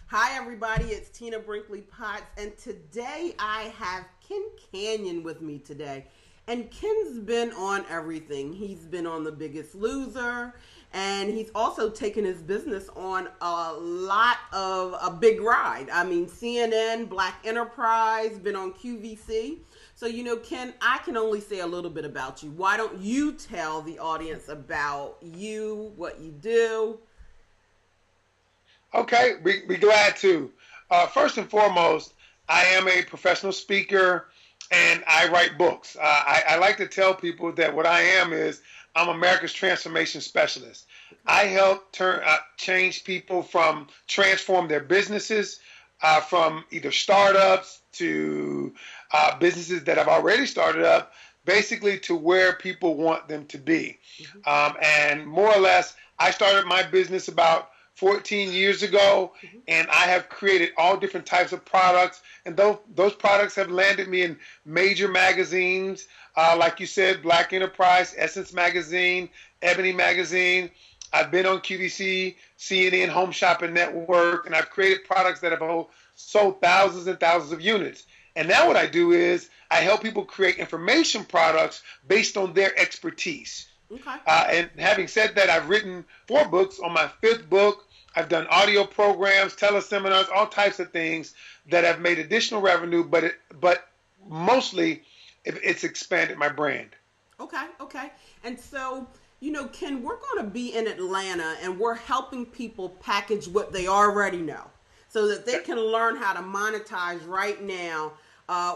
Hi, everybody. It's Tina Brinkley Potts, and today I have Ken Canion with me today. And Ken's been on everything. He's been on The Biggest Loser, and he's also taken his business on a lot of a big ride. I mean, CNN, Black Enterprise, been on QVC. So, Ken, I can only say a little bit about you. Why don't you tell the audience about you, what you do? Okay, be glad to. First and foremost, I am a professional speaker and I write books. I like to tell people that what I am is I'm America's transformation specialist. I help change people from transform their businesses from either startups to businesses that have already started up, basically to where people want them to be. And more or less, I started my business about 14 years ago, and I have created all different types of products, and those products have landed me in major magazines, like you said, Black Enterprise, Essence Magazine, Ebony Magazine. I've been on QVC, CNN, Home Shopping Network, and I've created products that have sold thousands and thousands of units. And now what I do is I help people create information products based on their expertise. Okay. And having said that, I've written 4 books. On my 5th book, I've done audio programs, teleseminars, all types of things that have made additional revenue, but mostly it's expanded my brand. Okay. And so, Ken, we're going to be in Atlanta, and we're helping people package what they already know so that they can learn how to monetize right now.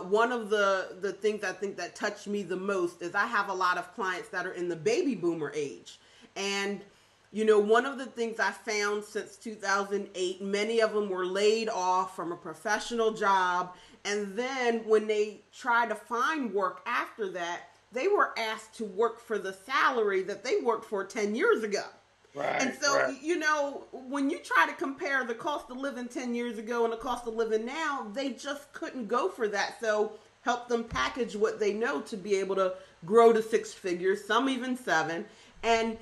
One of the things I think that touched me the most is I have a lot of clients that are in the baby boomer age. And, one of the things I found since 2008, many of them were laid off from a professional job. And then when they tried to find work after that, they were asked to work for the salary that they worked for 10 years ago. Right, and so, right. When you try to compare the cost of living 10 years ago and the cost of living now, they just couldn't go for that. So help them package what they know to be able to grow to 6 figures, some even 7. And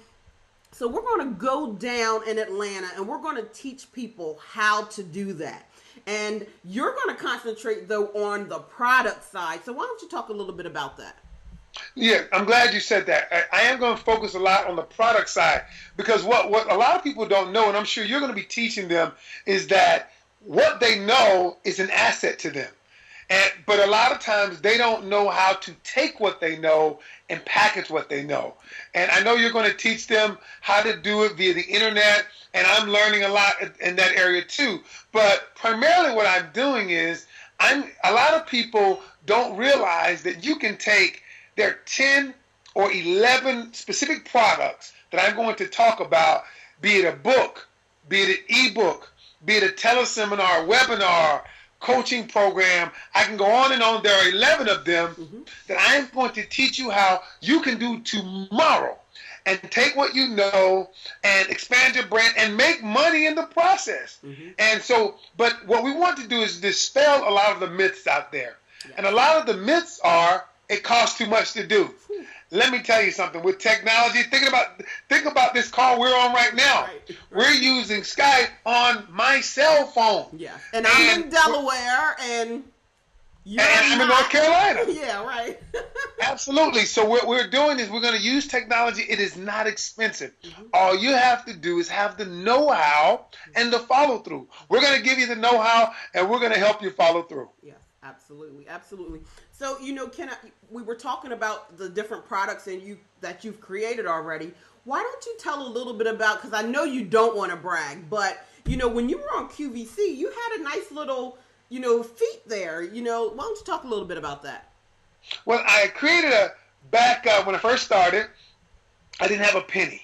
so we're going to go down in Atlanta and we're going to teach people how to do that. And you're going to concentrate, though, on the product side. So why don't you talk a little bit about that? Yeah, I'm glad you said that. I am going to focus a lot on the product side because what a lot of people don't know, and I'm sure you're going to be teaching them, is that what they know is an asset to them. But a lot of times they don't know how to take what they know and package what they know. And I know you're going to teach them how to do it via the internet, and I'm learning a lot in that area too. But primarily what I'm doing is a lot of people don't realize that you can take there are 10 or 11 specific products that I'm going to talk about, be it a book, be it an ebook, be it a teleseminar, webinar, coaching program. I can go on and on. There are 11 of them that I'm going to teach you how you can do tomorrow and take what you know and expand your brand and make money in the process. And so, but what we want to do is dispel a lot of the myths out there. Yeah. And a lot of the myths are, it costs too much to do. Let me tell you something. With technology, think about this call we're on right now. Right. We're using Skype on my cell phone. Yeah. And I'm in Delaware, and I'm in North Carolina. Yeah, right. Absolutely. So what we're doing is we're going to use technology. It is not expensive. All you have to do is have the know-how and the follow-through. We're going to give you the know-how, and we're going to help you follow through. Yeah. Absolutely. So, Ken, we were talking about the different products that you've created already. Why don't you tell a little bit about, because I know you don't want to brag, but, when you were on QVC, you had a nice little, feat there. Why don't you talk a little bit about that? Well, I created when I first started, I didn't have a penny.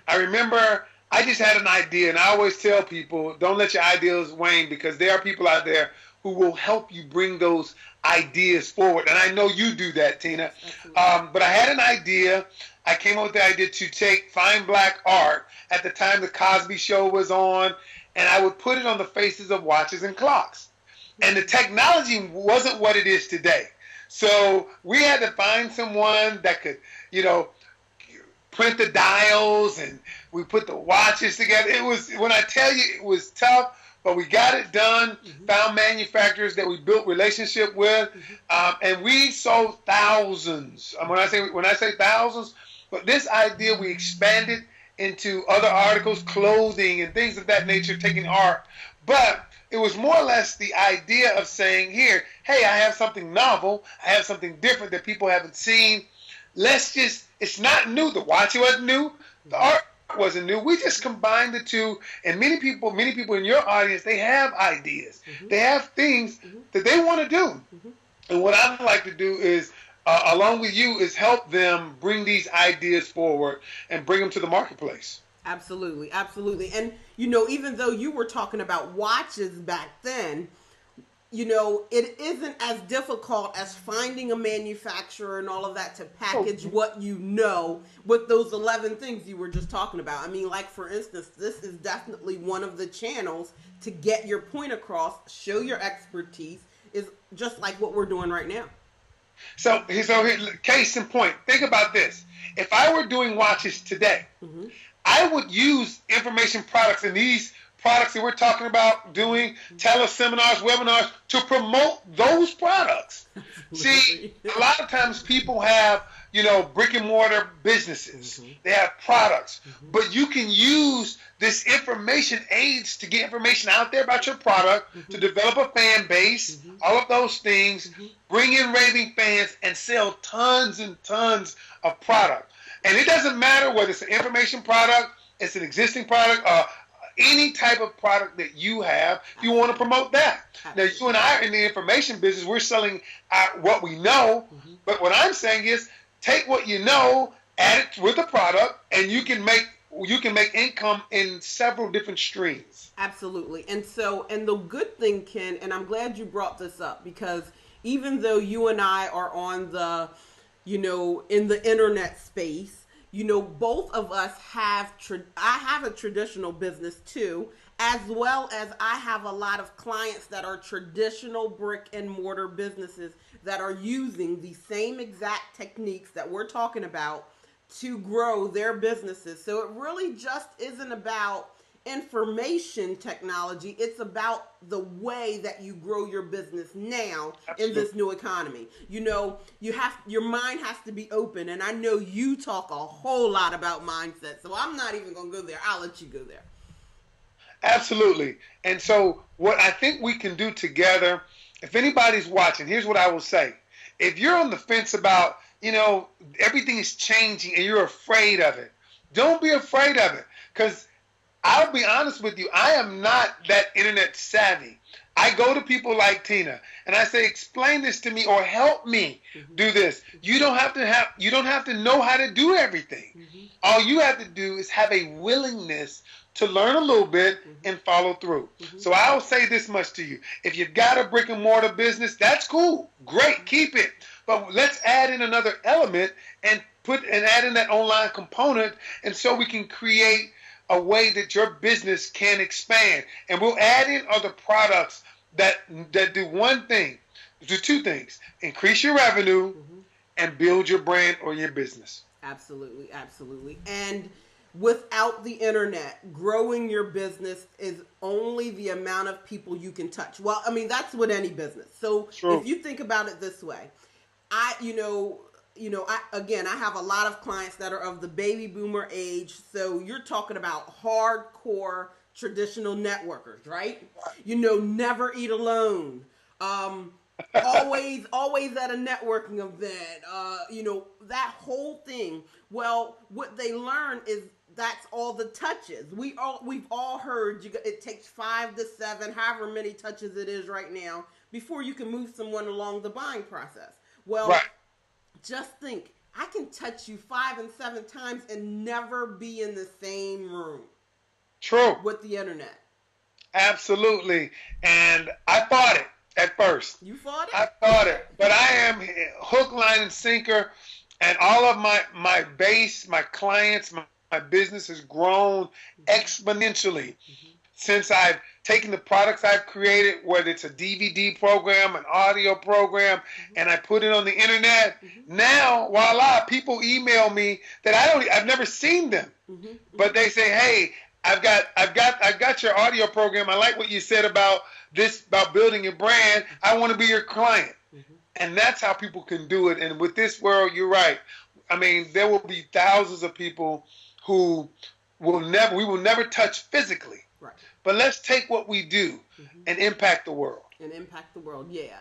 I remember I just had an idea, and I always tell people, don't let your ideas wane, because there are people out there who will help you bring those ideas forward. And I know you do that, Tina. But I had an idea. I came up with the idea to take fine black art. At the time, the Cosby Show was on, and I would put it on the faces of watches and clocks. And the technology wasn't what it is today. So we had to find someone that could, print the dials, and we put the watches together. It was, when I tell you, it was tough. but we got it done. Found manufacturers that we built relationship with, and we sold thousands. When I say thousands, but this idea we expanded into other articles, clothing, and things of that nature, taking art. But it was more or less the idea of saying, here, hey, I have something novel. I have something different that people haven't seen. It's not new. The watch wasn't new. The art wasn't new. We just combined the two. And many people in your audience, they have ideas. They have things that they want to do. And what I'd like to do is, along with you, is help them bring these ideas forward and bring them to the marketplace. Absolutely, absolutely. And, even though you were talking about watches back then, it isn't as difficult as finding a manufacturer and all of that to package what with those 11 things you were just talking about. I mean, like, for instance, this is definitely one of the channels to get your point across, show your expertise, is just like what we're doing right now. So here, case in point, think about this. If I were doing watches today, I would use information products, and these products that we're talking about doing, teleseminars, webinars, to promote those products. See, a lot of times people have, brick and mortar businesses. They have products. But you can use this information aids to get information out there about your product, to develop a fan base, all of those things, bring in raving fans, and sell tons and tons of product. And it doesn't matter whether it's an information product, it's an existing product, any type of product that you have, you want to promote that. Now, you and I are in the information business. We're selling what we know. But what I'm saying is, take what you know, add it with a product, and you can make income in several different streams. Absolutely. And the good thing, Ken, and I'm glad you brought this up, because even though you and I are on the, in the internet space, both of us I have a traditional business too, as well as I have a lot of clients that are traditional brick and mortar businesses that are using the same exact techniques that we're talking about to grow their businesses. So it really just isn't about information technology. It's about the way that you grow your business now. Absolutely. In this new economy. Your mind has to be open, and I know you talk a whole lot about mindset, so I'm not even going to go there. I'll let you go there. Absolutely. And so what I think we can do together, if anybody's watching, here's what I will say. If you're on the fence about, everything is changing and you're afraid of it, don't be afraid of it, because I'll be honest with you, I am not that internet savvy. I go to people like Tina and I say, explain this to me or help me do this. You don't have to know how to do everything. All you have to do is have a willingness to learn a little bit and follow through. So I'll say this much to you. If you've got a brick and mortar business, that's cool. Great, keep it. But let's add in another element and add in that online component, and so we can create a way that your business can expand. And we'll add in other products that do two things: increase your revenue and build your brand or your business. Absolutely, absolutely. And without the internet, growing your business is only the amount of people you can touch. Well, I mean, that's with any business. So True. If you think about it this way, I have a lot of clients that are of the baby boomer age. So you're talking about hardcore traditional networkers, right? Never eat alone. Always at a networking event. That whole thing. Well, what they learn is that's all the touches. We've all heard it takes 5 to 7, however many touches it is right now, before you can move someone along the buying process. Well, right. Just think, I can touch you 5 and 7 times and never be in the same room. True. With the internet. Absolutely. And I fought it at first. You fought it? I fought it. But I am hook, line, and sinker. And all of my base, my clients, my business has grown exponentially since I've taken the products I've created, whether it's a DVD program, an audio program, and I put it on the internet. Now, voila, people email me that I've never seen them. But they say, hey, I've got your audio program. I like what you said about this, about building your brand. I want to be your client. Mm-hmm. And that's how people can do it. And with this world, you're right. I mean, there will be thousands of people who we will never touch physically. Right. But let's take what we do Mm-hmm. and impact the world. And impact the world. Yeah.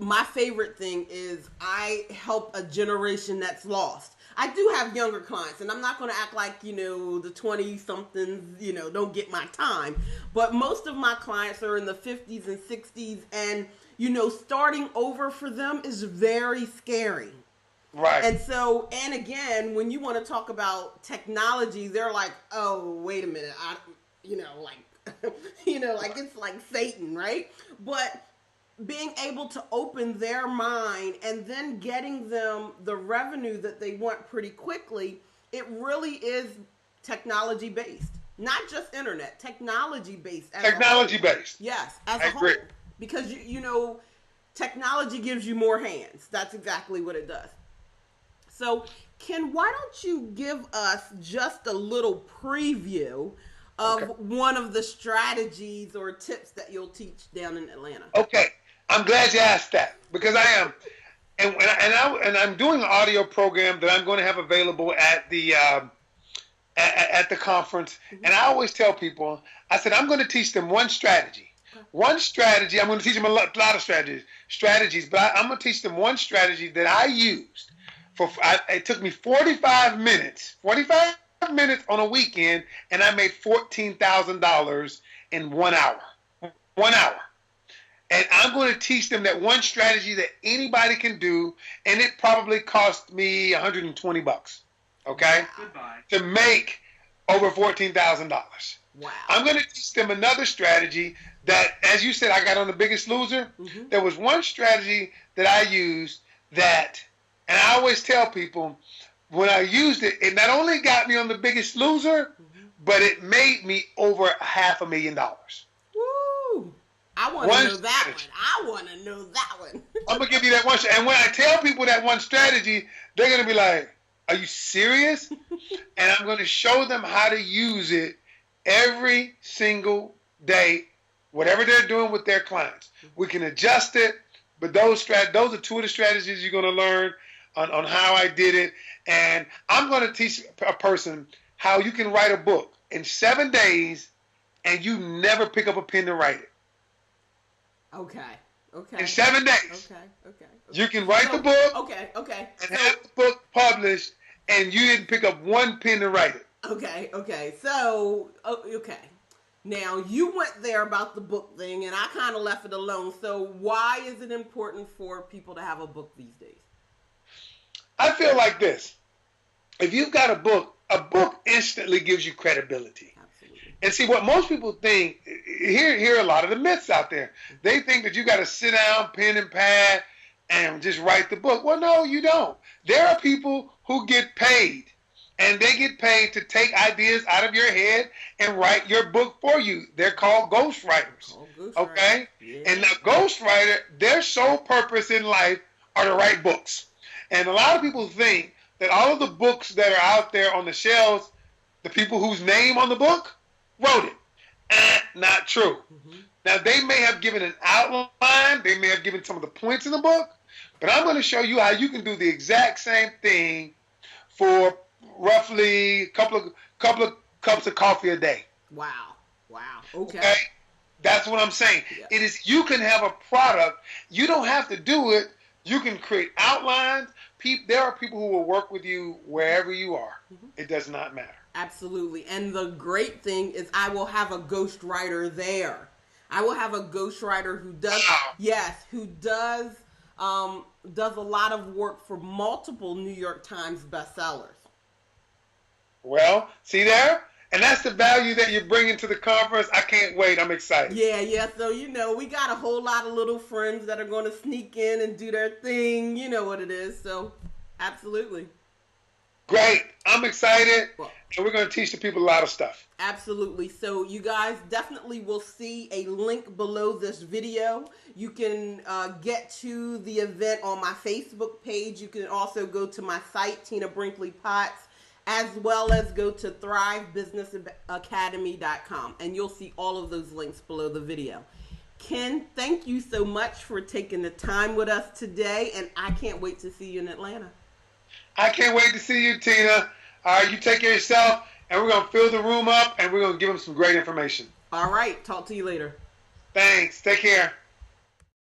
My favorite thing is I help a generation that's lost. I do have younger clients, and I'm not going to act like, the 20-somethings, don't get my time. But most of my clients are in the 50s and 60s, and, starting over for them is very scary. Right. And so, and again, when you want to talk about technology, they're like, oh, wait a minute. Like it's like Satan, right? But being able to open their mind and then getting them the revenue that they want pretty quickly, it really is technology based, not just internet, technology based. Technology based. Yes, as I a whole. agree. Because technology gives you more hands. That's exactly what it does. So, Ken, why don't you give us just a little preview of one of the strategies or tips that you'll teach down in Atlanta? Okay. I'm glad you asked that, because I am, and I'm doing an audio program that I'm going to have available at the at the conference. Mm-hmm. And I always tell people, I said, I'm going to teach them one strategy. Okay. One strategy. I'm going to teach them a lot of strategies, but I'm going to teach them one strategy that I used it took me 45 minutes on a weekend, and I made $14,000 in 1 hour. 1 hour. And I'm going to teach them that one strategy that anybody can do, and it probably cost me $120. Okay? Goodbye. To make over $14,000. Wow. I'm going to teach them another strategy that, as you said, I got on The Biggest Loser. Mm-hmm. There was one strategy that I used that, and I always tell people, when I used it, it not only got me on The Biggest Loser, mm-hmm. but it made me over $500,000. Woo! I want to know that one. I want to know that one. I'm going to give you that one. And when I tell people that one strategy, they're going to be like, are you serious? And I'm going to show them how to use it every single day, whatever they're doing with their clients. We can adjust it, but those are two of the strategies you're going to learn on how I did it. And I'm going to teach a person how you can write a book in 7 days and you never pick up a pen to write it. Okay. In 7 days. Okay. You can write the book. Okay. And have the book published, and you didn't pick up one pen to write it. Okay. So, okay. Now, you went there about the book thing, and I kind of left it alone. So, why is it important for people to have a book these days? I feel like this. If you've got a book instantly gives you credibility. And see, what most people think, here are a lot of the myths out there. They think that you got to sit down, pen and pad, and just write the book. Well, no, you don't. There are people who get paid, and they get paid to take ideas out of your head and write your book for you. They're called ghostwriters. Okay? Yeah. And the ghostwriter, their sole purpose in life are to write books. And a lot of people think that all of the books that are out there on the shelves, the people whose name on the book wrote it. Not true. Mm-hmm. Now, they may have given an outline. They may have given some of the points in the book. But I'm going to show you how you can do the exact same thing for roughly a couple of cups of coffee a day. Wow. Okay? That's what I'm saying. Yeah. It is, you can have a product. You don't have to do it. You can create outlines. There are people who will work with you wherever you are. Mm-hmm. It does not matter. Absolutely. And the great thing is I will have a ghostwriter there. I will have a ghostwriter who does, does a lot of work for multiple New York Times bestsellers. Well, see there? And that's the value that you're bringing to the conference. I can't wait. I'm excited. Yeah. So, we got a whole lot of little friends that are going to sneak in and do their thing. You know what it is. So, absolutely. Great. I'm excited. And we're going to teach the people a lot of stuff. Absolutely. So you guys definitely will see a link below this video. You can get to the event on my Facebook page. You can also go to my site, Tina Brinkley Potts, as well as go to thrivebusinessacademy.com, and you'll see all of those links below the video. Ken, thank you so much for taking the time with us today, and I can't wait to see you in Atlanta. I can't wait to see you, Tina. All right, you take care of yourself, and we're going to fill the room up, and we're going to give them some great information. All right, talk to you later. Thanks. Take care.